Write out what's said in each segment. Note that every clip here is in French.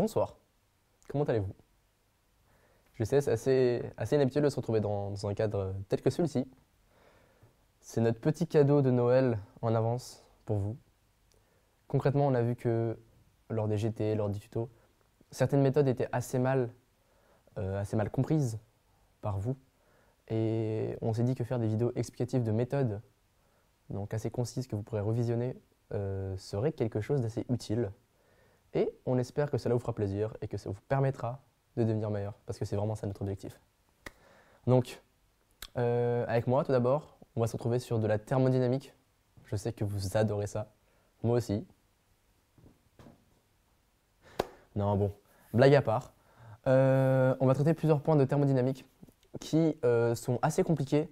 bonsoir. Comment allez-vous? Je sais, c'est assez inhabituel de se retrouver dans un cadre tel que celui-ci. C'est notre petit cadeau de Noël en avance pour vous. Concrètement, on a vu que lors des GT, lors des tutos, certaines méthodes étaient assez mal comprises par vous. Et on s'est dit que faire des vidéos explicatives de méthodes, donc assez concises que vous pourrez revisionner, serait quelque chose d'assez utile. Et on espère que cela vous fera plaisir et que ça vous permettra de devenir meilleur, parce que c'est vraiment ça notre objectif. Donc, avec moi tout d'abord, on va se retrouver sur de la thermodynamique. Je sais que vous adorez ça, moi aussi. Non, bon, blague à part. On va traiter plusieurs points de thermodynamique qui sont assez compliqués,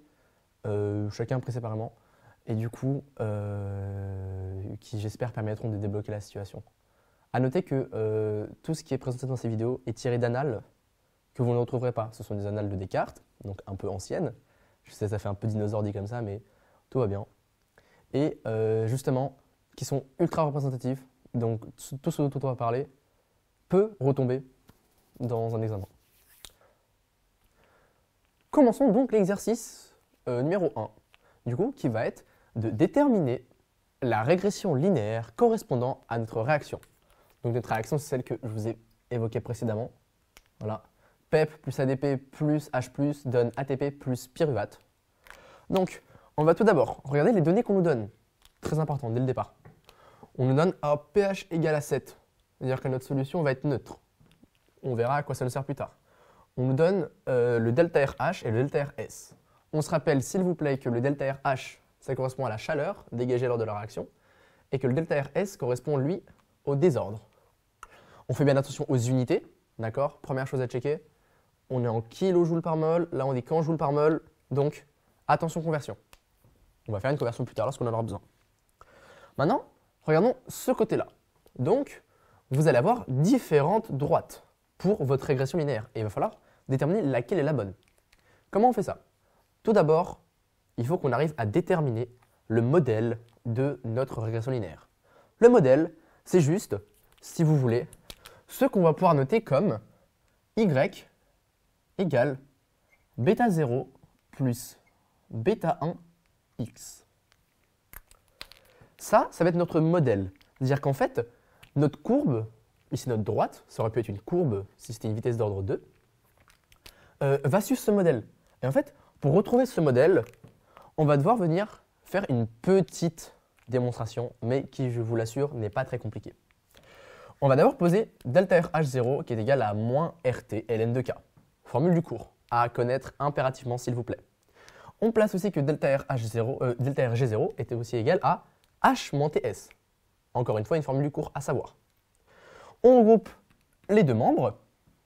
chacun pris séparément, et du coup, qui j'espère permettront de débloquer la situation. A noter que tout ce qui est présenté dans ces vidéos est tiré d'annales que vous ne retrouverez pas. Ce sont des annales de Descartes, donc un peu anciennes. Je sais, ça fait un peu dinosaure dit comme ça, mais tout va bien. Et justement, qui sont ultra représentatifs. Donc tout ce dont on va parler peut retomber dans un examen. Commençons donc l'exercice numéro 1, du coup, qui va être de déterminer la régression linéaire correspondant à notre réaction. Donc notre réaction, c'est celle que je vous ai évoquée précédemment. Voilà. PEP plus ADP plus H+, donne ATP plus pyruvate. Donc, on va tout d'abord regarder les données qu'on nous donne. Très important dès le départ. On nous donne un pH égal à 7. C'est-à-dire que notre solution va être neutre. On verra à quoi ça nous sert plus tard. On nous donne le delta RH et le delta RS. On se rappelle, s'il vous plaît, que le delta RH, ça correspond à la chaleur dégagée lors de la réaction, et que le delta RS correspond, lui, au désordre. On fait bien attention aux unités, d'accord? Première chose à checker, on est en kilojoules par mol, là on est qu'en joules par mol, donc attention conversion. On va faire une conversion plus tard lorsqu'on en aura besoin. Maintenant, regardons ce côté-là. Donc, vous allez avoir différentes droites pour votre régression linéaire, et il va falloir déterminer laquelle est la bonne. Comment on fait ça? Tout d'abord, il faut qu'on arrive à déterminer le modèle de notre régression linéaire. Le modèle, c'est juste, si vous voulez, ce qu'on va pouvoir noter comme y égale bêta 0 plus bêta 1 x. Ça va être notre modèle. C'est-à-dire qu'en fait, notre courbe, ici notre droite, ça aurait pu être une courbe si c'était une vitesse d'ordre 2, va suivre ce modèle. Et en fait, pour retrouver ce modèle, on va devoir venir faire une petite démonstration, mais qui, je vous l'assure, n'est pas très compliquée. On va d'abord poser delta RH0 qui est égal à moins RT ln de k. Formule du cours, à connaître impérativement s'il vous plaît. On place aussi que delta RG0 était aussi égal à H moins TS. Encore une fois, une formule du cours à savoir. On regroupe les deux membres.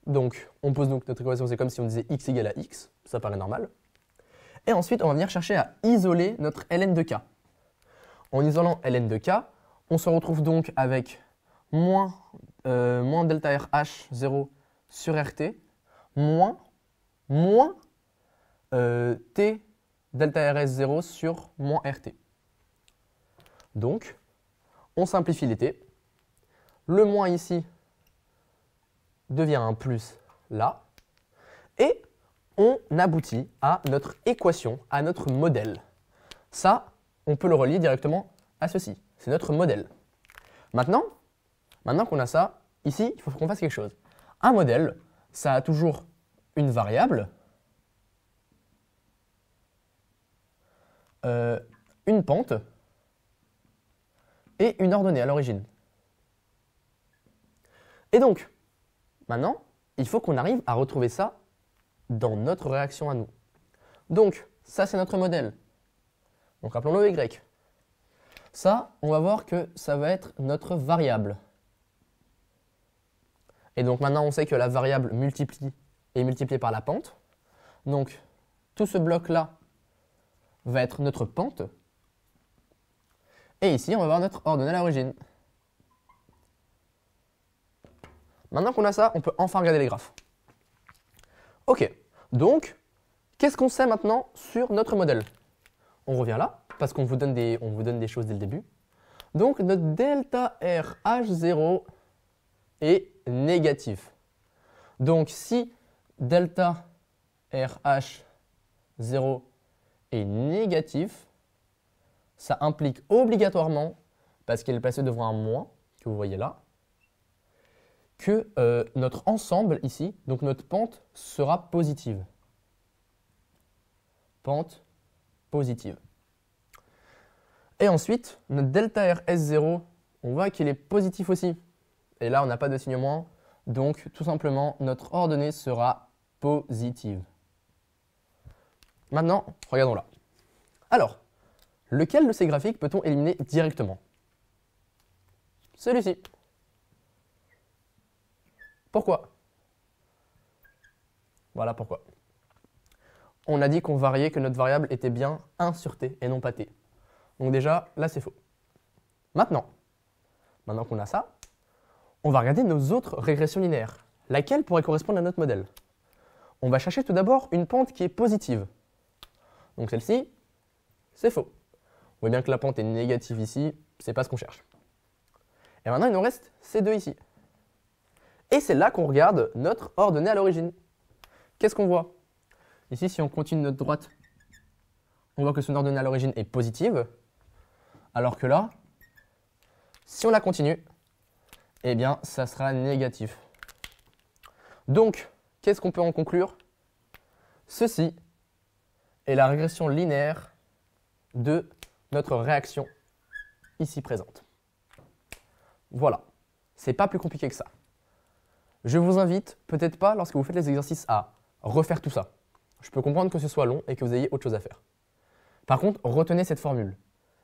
Donc, on pose donc notre équation, c'est comme si on disait x égale à x. Ça paraît normal. Et ensuite, on va venir chercher à isoler notre ln de k. En isolant ln de k, on se retrouve donc avec moins delta RH0 sur RT moins T delta RS0 sur moins RT. Donc, on simplifie les T. Le moins ici devient un plus là. Et on aboutit à notre équation, à notre modèle. Ça, on peut le relier directement à ceci. C'est notre modèle. Maintenant qu'on a ça, ici, il faut qu'on fasse quelque chose. Un modèle, ça a toujours une variable, une pente et une ordonnée à l'origine. Et donc, maintenant, il faut qu'on arrive à retrouver ça dans notre réaction à nous. Donc, ça, c'est notre modèle. Donc, appelons-le Y. Ça, on va voir que ça va être notre variable. Et donc, maintenant, on sait que la variable est multipliée par la pente. Donc, tout ce bloc-là va être notre pente. Et ici, on va avoir notre ordonnée à l'origine. Maintenant qu'on a ça, on peut enfin regarder les graphes. Ok, donc, qu'est-ce qu'on sait maintenant sur notre modèle? On revient là, parce qu'on vous donne des choses dès le début. Donc, notre delta RH0 est Donc si delta RH0 est négatif, ça implique obligatoirement, parce qu'il est placé devant un moins, que vous voyez là, que notre ensemble ici, donc notre pente, sera positive. Pente positive. Et ensuite, notre delta RS0, on voit qu'il est positif aussi. Et là, on n'a pas de signe moins, donc tout simplement, notre ordonnée sera positive. Maintenant, regardons là. Alors, lequel de ces graphiques peut-on éliminer directement? Celui-ci. Pourquoi? Voilà pourquoi. On a dit qu'on variait, que notre variable était bien 1 sur t et non pas t. Donc déjà, là c'est faux. Maintenant qu'on a ça, on va regarder nos autres régressions linéaires. Laquelle pourrait correspondre à notre modèle? On va chercher tout d'abord une pente qui est positive. Donc celle-ci, c'est faux. On voit bien que la pente est négative ici, c'est pas ce qu'on cherche. Et maintenant, il nous reste ces deux ici. Et c'est là qu'on regarde notre ordonnée à l'origine. Qu'est-ce qu'on voit? Ici, si on continue notre droite, on voit que son ordonnée à l'origine est positive. Alors que là, si on la continue, eh bien, ça sera négatif. Donc, qu'est-ce qu'on peut en conclure? Ceci est la régression linéaire de notre réaction ici présente. Voilà, c'est pas plus compliqué que ça. Je vous invite, peut-être pas lorsque vous faites les exercices, à refaire tout ça. Je peux comprendre que ce soit long et que vous ayez autre chose à faire. Par contre, retenez cette formule.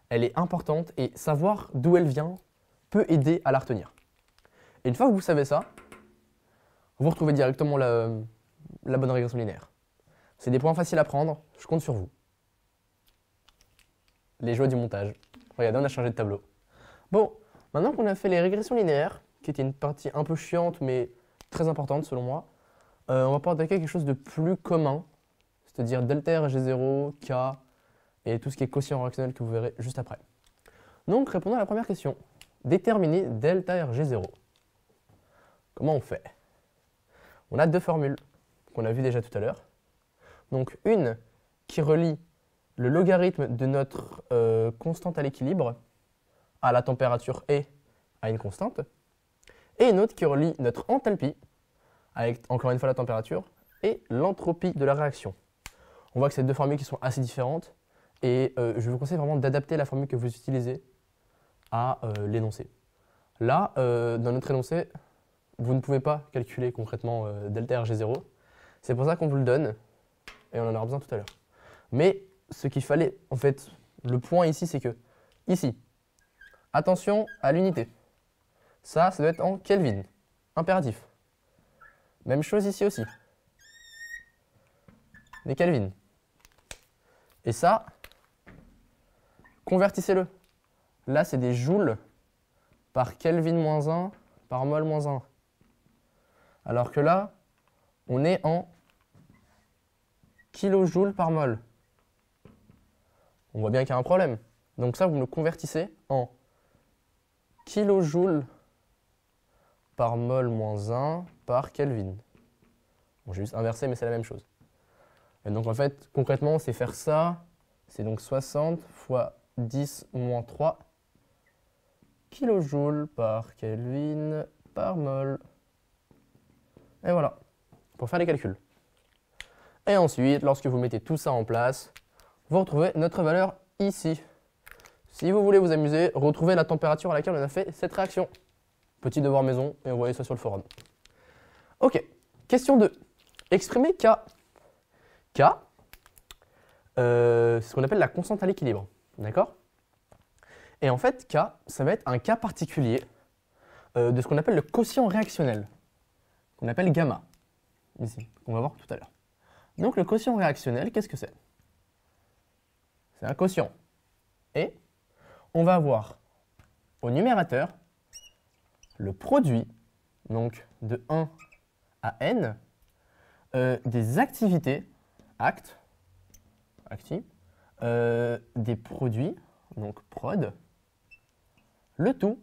Elle est importante et savoir d'où elle vient peut aider à la retenir. Et une fois que vous savez ça, vous retrouvez directement la bonne régression linéaire. C'est des points faciles à prendre, je compte sur vous. Les joies du montage. Regardez, on a changé de tableau. Bon, maintenant qu'on a fait les régressions linéaires, qui était une partie un peu chiante mais très importante selon moi, on va pouvoir attaquer quelque chose de plus commun, c'est-à-dire delta RG0, K et tout ce qui est quotient réactionnel que vous verrez juste après. Donc, répondons à la première question. Déterminer delta RG0. Comment on fait? On a deux formules qu'on a vues déjà tout à l'heure. Donc, une qui relie le logarithme de notre constante à l'équilibre à la température et à une constante, et une autre qui relie notre enthalpie avec encore une fois la température et l'entropie de la réaction. On voit que c'est deux formules qui sont assez différentes et je vous conseille vraiment d'adapter la formule que vous utilisez à l'énoncé. Là, dans notre énoncé, vous ne pouvez pas calculer concrètement delta RG0. C'est pour ça qu'on vous le donne et on en aura besoin tout à l'heure. Mais ce qu'il fallait, en fait, le point ici, c'est que ici, attention à l'unité. Ça doit être en Kelvin, impératif. Même chose ici aussi. Des Kelvin. Et ça, convertissez-le. Là, c'est des joules par Kelvin-1 par mol-1. Alors que là, on est en kilojoules par mol. On voit bien qu'il y a un problème. Donc ça, vous le convertissez en kilojoules par mol-1 par Kelvin. Bon, j'ai juste inversé, mais c'est la même chose. Et donc en fait, concrètement, c'est faire ça. C'est donc 60 fois 10 moins 3 kilojoules par Kelvin par mol. Et voilà, pour faire les calculs. Et ensuite, lorsque vous mettez tout ça en place, vous retrouvez notre valeur ici. Si vous voulez vous amuser, retrouvez la température à laquelle on a fait cette réaction. Petit devoir maison et envoyez ça sur le forum. Ok, question 2. Exprimer K. K, c'est ce qu'on appelle la constante à l'équilibre. D'accord? Et en fait, K, ça va être un cas particulier de ce qu'on appelle le quotient réactionnel, qu'on appelle gamma, ici, qu'on va voir tout à l'heure. Donc le quotient réactionnel, qu'est-ce que c'est? C'est un quotient. Et on va avoir au numérateur le produit, donc de 1 à n, des activités, actes, acti, des produits, donc prod, le tout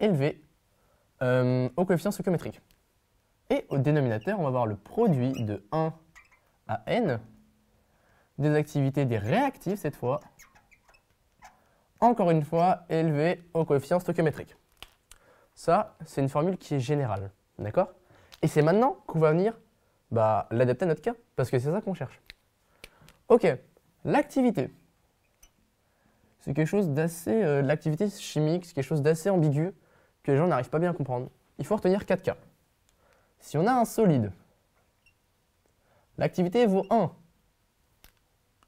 élevé au coefficient stoichiométrique. Et au dénominateur, on va avoir le produit de 1 à n des activités des réactifs cette fois, encore une fois élevé au coefficient stoichiométrique. Ça, c'est une formule qui est générale, d'accord? Et c'est maintenant qu'on va venir l'adapter à notre cas, parce que c'est ça qu'on cherche. Ok, l'activité. C'est quelque chose d'assez... l'activité chimique, c'est quelque chose d'assez ambigu, que les gens n'arrivent pas bien à comprendre. Il faut retenir 4 cas. Si on a un solide, l'activité vaut 1.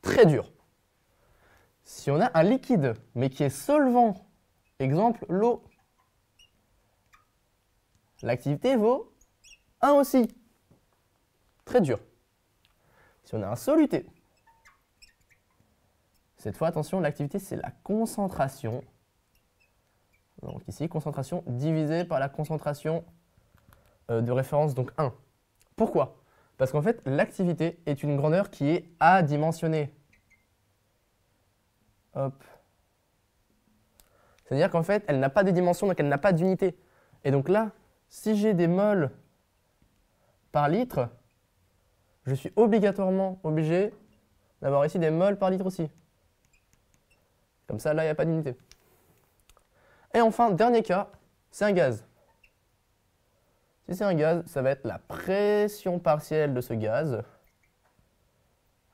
Très dur. Si on a un liquide, mais qui est solvant, exemple l'eau, l'activité vaut 1 aussi. Très dur. Si on a un soluté, cette fois, attention, l'activité, c'est la concentration. Donc ici, concentration divisée par la concentration de référence, donc 1. Pourquoi? Parce qu'en fait, l'activité est une grandeur qui est adimensionnée. Hop. C'est-à-dire qu'en fait, elle n'a pas de dimension, donc elle n'a pas d'unité. Et donc là, si j'ai des moles par litre, je suis obligatoirement obligé d'avoir ici des moles par litre aussi. Comme ça, là, il n'y a pas d'unité. Et enfin, dernier cas, c'est un gaz. Si c'est un gaz, ça va être la pression partielle de ce gaz,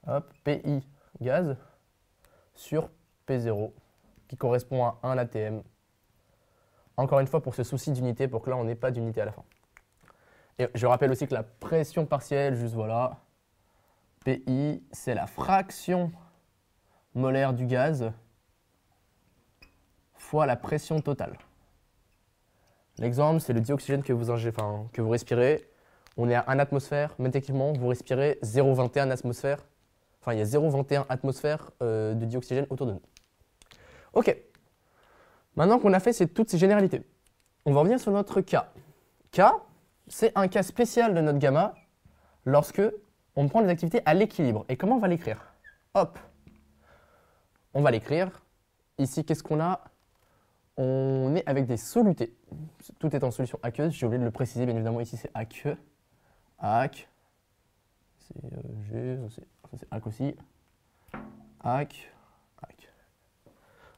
hop, PI gaz, sur P0, qui correspond à 1 atm. Encore une fois, pour ce souci d'unité, pour que là, on n'ait pas d'unité à la fin. Et je rappelle aussi que la pression partielle, juste voilà, PI, c'est la fraction molaire du gaz fois la pression totale. L'exemple, c'est le dioxygène que vous respirez. On est à 1 atmosphère, mais techniquement, vous respirez 0,21 atmosphère. Enfin, il y a 0,21 atmosphère de dioxygène autour de nous. Ok. Maintenant qu'on a fait toutes ces généralités, on va revenir sur notre cas. Cas, c'est un cas spécial de notre gamma lorsque on prend les activités à l'équilibre. Et comment on va l'écrire? Hop. On va l'écrire. Ici, qu'est-ce qu'on a? On est avec des solutés. Tout est en solution aqueuse. J'ai oublié de le préciser, bien évidemment. Ici, c'est aqueux. Ac. C'est G. C'est ac aussi. Ac. Ac.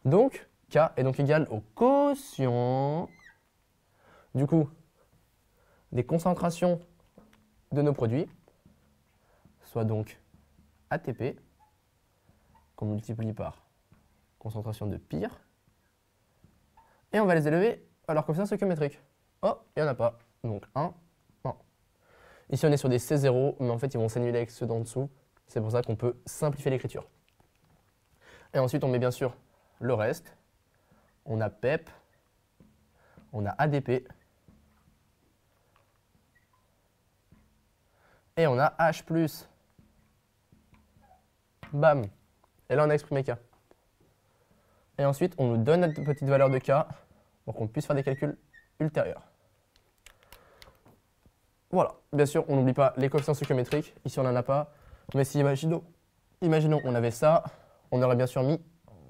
Donc, K est donc égal au quotient, du coup, des concentrations de nos produits, soit donc ATP, qu'on multiplie par concentration de pire, et on va les élever à leur coefficient stoichiométrique. Oh, il n'y en a pas. Donc 1, 1. Ici, on est sur des C0, mais en fait, ils vont s'annuler avec ceux d'en dessous. C'est pour ça qu'on peut simplifier l'écriture. Et ensuite, on met bien sûr le reste. On a PEP, on a ADP, et on a H+. Bam. Et là, on a exprimé K. Et ensuite, on nous donne notre petite valeur de K pour qu'on puisse faire des calculs ultérieurs. Voilà. Bien sûr, on n'oublie pas les coefficients stoichiométriques. Ici, on n'en a pas. Mais si, imaginons, on avait ça, on aurait bien sûr mis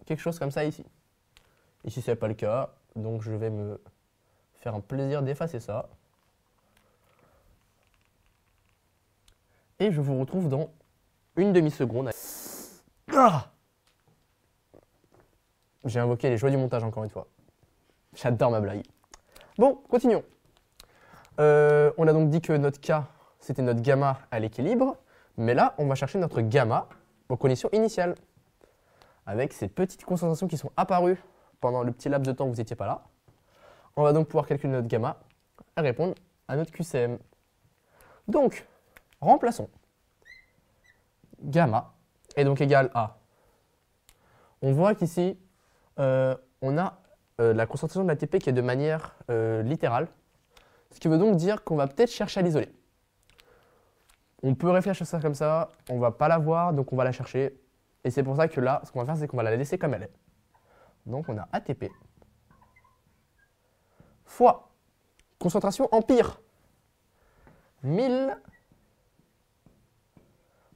quelque chose comme ça ici. Ici, ce n'est pas le cas, donc je vais me faire un plaisir d'effacer ça. Et je vous retrouve dans une demi-seconde. Ah! J'ai invoqué les joies du montage encore une fois. J'adore ma blague. Bon, continuons. On a donc dit que notre K, c'était notre gamma à l'équilibre. Mais là, on va chercher notre gamma aux conditions initiales. Avec ces petites concentrations qui sont apparues pendant le petit laps de temps où vous n'étiez pas là. On va donc pouvoir calculer notre gamma et répondre à notre QCM. Donc, remplaçons. Gamma est donc égal à... On voit qu'ici, on a la concentration de l'ATP qui est de manière littérale. Ce qui veut donc dire qu'on va peut-être chercher à l'isoler. On peut réfléchir à ça comme ça, on ne va pas la voir, donc on va la chercher. Et c'est pour ça que là, ce qu'on va faire, c'est qu'on va la laisser comme elle est. Donc on a ATP fois concentration empire. 1000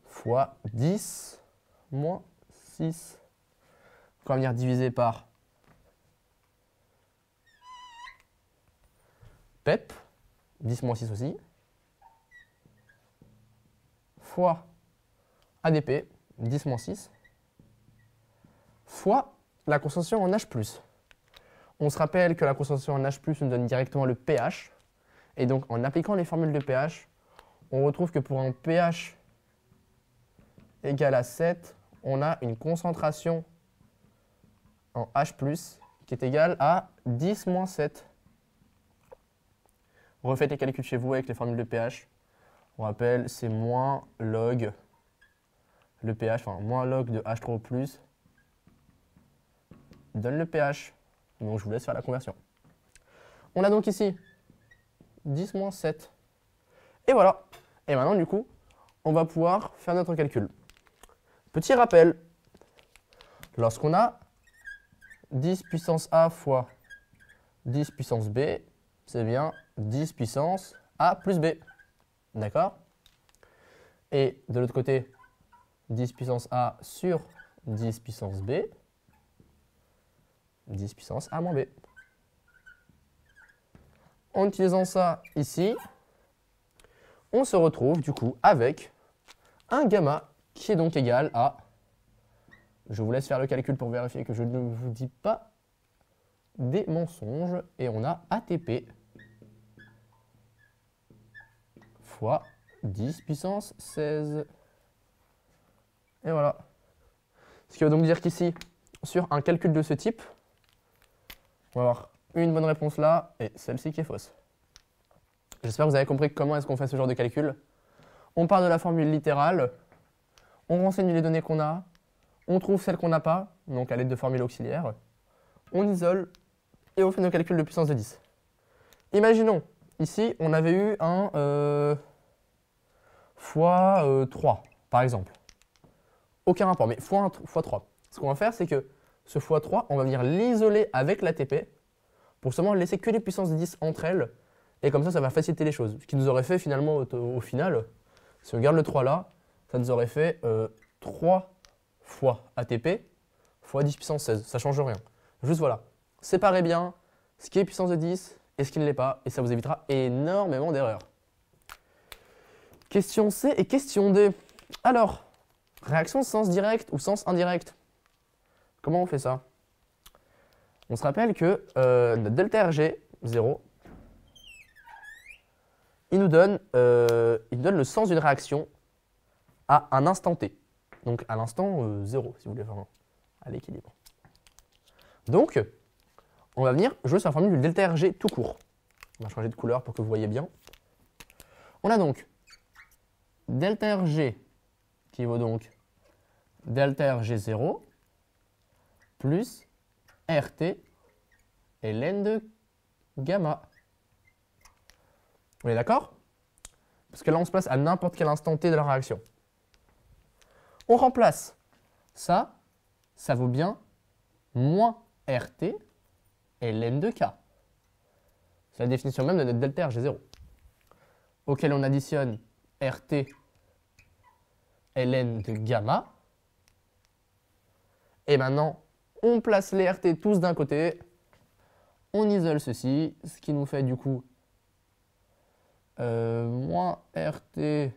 fois 10 moins 6. On va venir diviser par PEP, 10-6 aussi, fois ADP, 10-6, fois la concentration en H+. On se rappelle que la concentration en H+, nous donne directement le pH. Et donc, en appliquant les formules de pH, on retrouve que pour un pH égal à 7, on a une concentration en H+, qui est égale à 10-7. Refaites les calculs chez vous avec les formules de pH. On rappelle, c'est moins log le pH, enfin moins log de H3O+, donne le pH. Donc je vous laisse faire la conversion. On a donc ici 10-7. Et voilà. Et maintenant, du coup, on va pouvoir faire notre calcul. Petit rappel, lorsqu'on a 10 puissance A fois 10 puissance B, c'est bien 10 puissance A plus B. D'accord? Et de l'autre côté, 10 puissance A sur 10 puissance B, 10 puissance A moins B. En utilisant ça ici, on se retrouve du coup avec un gamma qui est donc égal à, je vous laisse faire le calcul pour vérifier que je ne vous dis pas des mensonges, et on a ATP fois 10 puissance 16. Et voilà. Ce qui veut donc dire qu'ici, sur un calcul de ce type, on va avoir une bonne réponse là et celle-ci qui est fausse. J'espère que vous avez compris comment est-ce qu'on fait ce genre de calcul. On part de la formule littérale, on renseigne les données qu'on a, on trouve celles qu'on n'a pas, donc à l'aide de formules auxiliaires, on isole et on fait nos calculs de puissance de 10. Imaginons, ici, on avait eu un fois 3, par exemple. Aucun rapport, mais fois 3. Ce qu'on va faire, c'est que ce fois 3, on va venir l'isoler avec l'ATP pour seulement laisser que les puissances de 10 entre elles. Et comme ça va faciliter les choses. Ce qui nous aurait fait finalement, au final, si on regarde le 3 là, ça nous aurait fait 3 fois ATP fois 10 puissance 16. Ça ne change rien. Juste voilà. Séparez bien ce qui est puissance de 10 et ce qui ne l'est pas. Et ça vous évitera énormément d'erreurs. Question C et question D. Alors, réaction sens direct ou sens indirect. Comment on fait ça? On se rappelle que notre delta RG, 0, il nous donne le sens d'une réaction à un instant T. Donc à l'instant 0, si vous voulez, enfin, à l'équilibre. Donc, on va venir jouer sur la formule du delta RG tout court. On va changer de couleur pour que vous voyez bien. On a donc delta RG qui vaut donc delta RG0 plus RT et ln de gamma. On est d'accord? Parce que là, on se place à n'importe quel instant T de la réaction. On remplace ça, ça vaut bien moins RT et ln de K. C'est la définition même de notre delta RG0. Auquel on additionne RT et ln de gamma. Et maintenant, on place les RT tous d'un côté. On isole ceci, ce qui nous fait du coup moins RT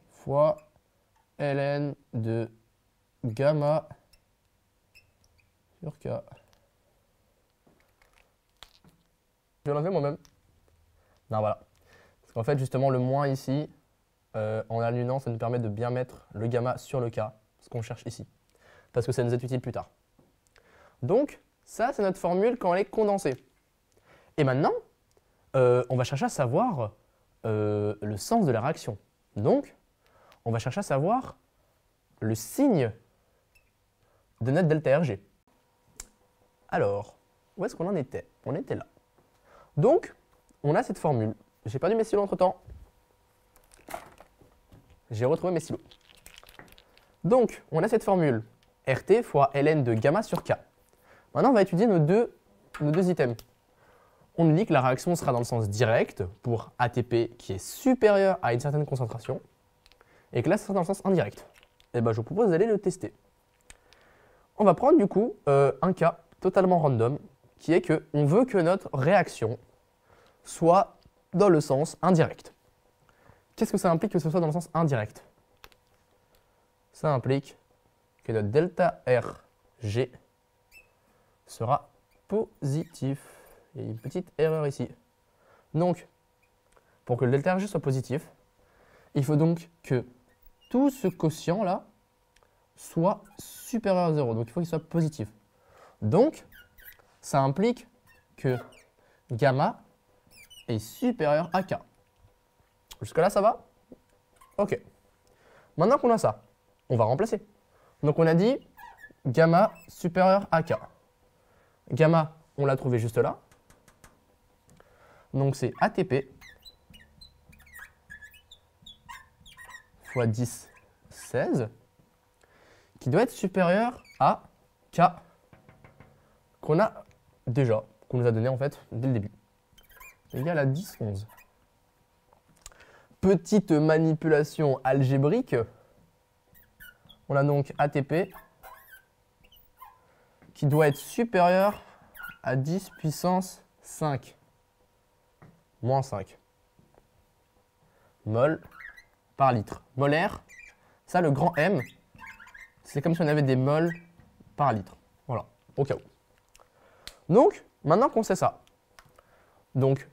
fois ln de gamma sur K. Je vais l'enlever moi-même. Non, voilà. Parce qu'en fait, justement, le moins ici, en l'annulant, ça nous permet de bien mettre le gamma sur le K, ce qu'on cherche ici. Parce que ça nous est utile plus tard. Donc, ça, c'est notre formule quand elle est condensée. Et maintenant, on va chercher à savoir le sens de la réaction. Donc, on va chercher à savoir le signe de notre delta RG. Alors, où est-ce qu'on en était? On était là. Donc, on a cette formule. J'ai perdu mes stylos entre-temps. J'ai retrouvé mes stylos. Donc, on a cette formule. RT fois ln de gamma sur K. Maintenant, on va étudier nos deux items. On nous dit que la réaction sera dans le sens direct pour ATP qui est supérieur à une certaine concentration et que là, ce sera dans le sens indirect. Et ben, je vous propose d'aller le tester. On va prendre du coup un cas totalement random qui est qu'on veut que notre réaction soit dans le sens indirect. Qu'est-ce que ça implique que ce soit dans le sens indirect? Ça implique que notre delta RG sera positif. Il y a une petite erreur ici. Donc, pour que le delta RG soit positif, il faut donc que tout ce quotient-là soit supérieur à 0. Donc, il faut qu'il soit positif. Donc, ça implique que gamma est supérieur à K. Jusque-là, ça va? Ok. Maintenant qu'on a ça, on va remplacer. Donc, on a dit gamma supérieur à K. Gamma, on l'a trouvé juste là. Donc, c'est ATP fois 10, 16, qui doit être supérieur à K, qu'on a déjà, qu'on nous a donné en fait dès le début. Égal à 10, 11. Petite manipulation algébrique. On a donc ATP qui doit être supérieur à 10 puissance 5. Moins 5. Mol par litre. Molaire, ça le grand M, c'est comme si on avait des moles par litre. Voilà, au cas où. Donc, maintenant qu'on sait ça, donc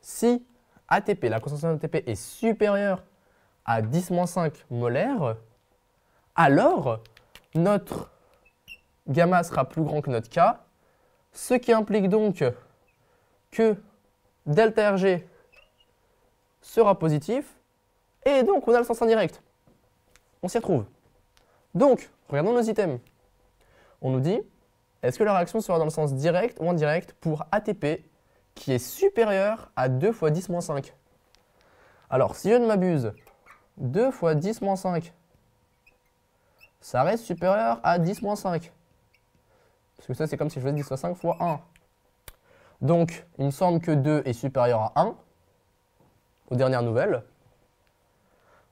si ATP, la concentration d'ATP est supérieure à 10-5 molaires, alors notre gamma sera plus grand que notre K, ce qui implique donc que delta RG sera positif, et donc on a le sens indirect. On s'y retrouve. Donc, regardons nos items. On nous dit, est-ce que la réaction sera dans le sens direct ou indirect pour ATP qui est supérieur à 2 fois 10-5? Alors, si je ne m'abuse, 2 fois 10-5, ça reste supérieur à 10-5. Parce que ça, c'est comme si je faisais 10 fois 5 fois 1. Donc, il me semble que 2 est supérieur à 1, aux dernières nouvelles.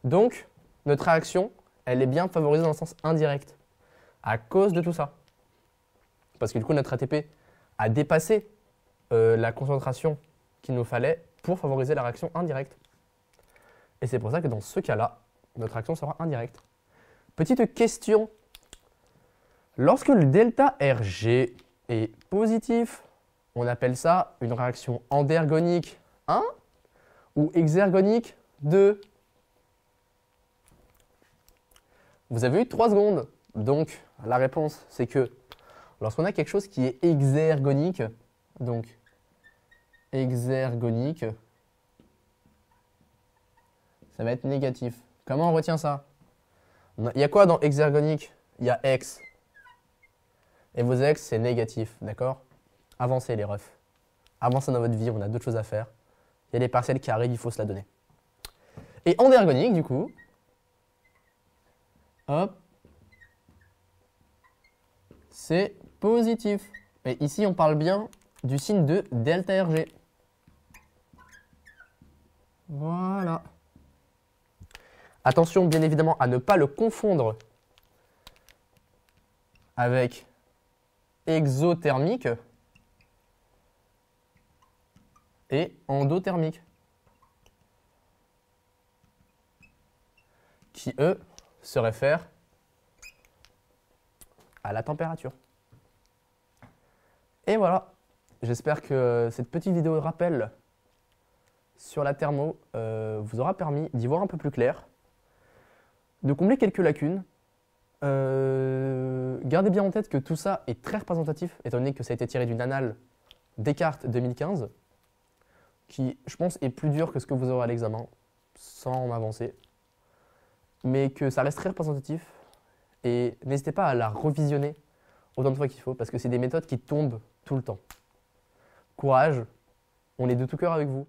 Donc, notre réaction, elle est bien favorisée dans le sens indirect, à cause de tout ça. Parce que du coup, notre ATP a dépassé la concentration qu'il nous fallait pour favoriser la réaction indirecte. Et c'est pour ça que dans ce cas-là, notre réaction sera indirecte. Petite question. Lorsque le delta RG est positif, on appelle ça une réaction endergonique 1 ou exergonique 2. Vous avez eu 3 secondes. Donc, la réponse, c'est que lorsqu'on a quelque chose qui est exergonique, donc exergonique, ça va être négatif. Comment on retient ça? Il y a quoi dans exergonique? Il y a X. Et vos X, c'est négatif, d'accord? Avancez les refs. Avancez dans votre vie, on a d'autres choses à faire. Il y a des partiels qui arrivent, il faut se la donner. Et endergonique, du coup, hop, c'est positif. Et ici, on parle bien du signe de delta RG. Voilà. Attention, bien évidemment, à ne pas le confondre avec exothermique et endothermique, qui, eux, se réfèrent à la température. Et voilà, j'espère que cette petite vidéo de rappel sur la thermo vous aura permis d'y voir un peu plus clair, de combler quelques lacunes. Gardez bien en tête que tout ça est très représentatif, étant donné que ça a été tiré d'une annale Descartes 2015, qui, je pense, est plus dur que ce que vous aurez à l'examen, sans m'avancer, mais que ça reste très représentatif. Et n'hésitez pas à la revisionner autant de fois qu'il faut, parce que c'est des méthodes qui tombent tout le temps. Courage, on est de tout cœur avec vous.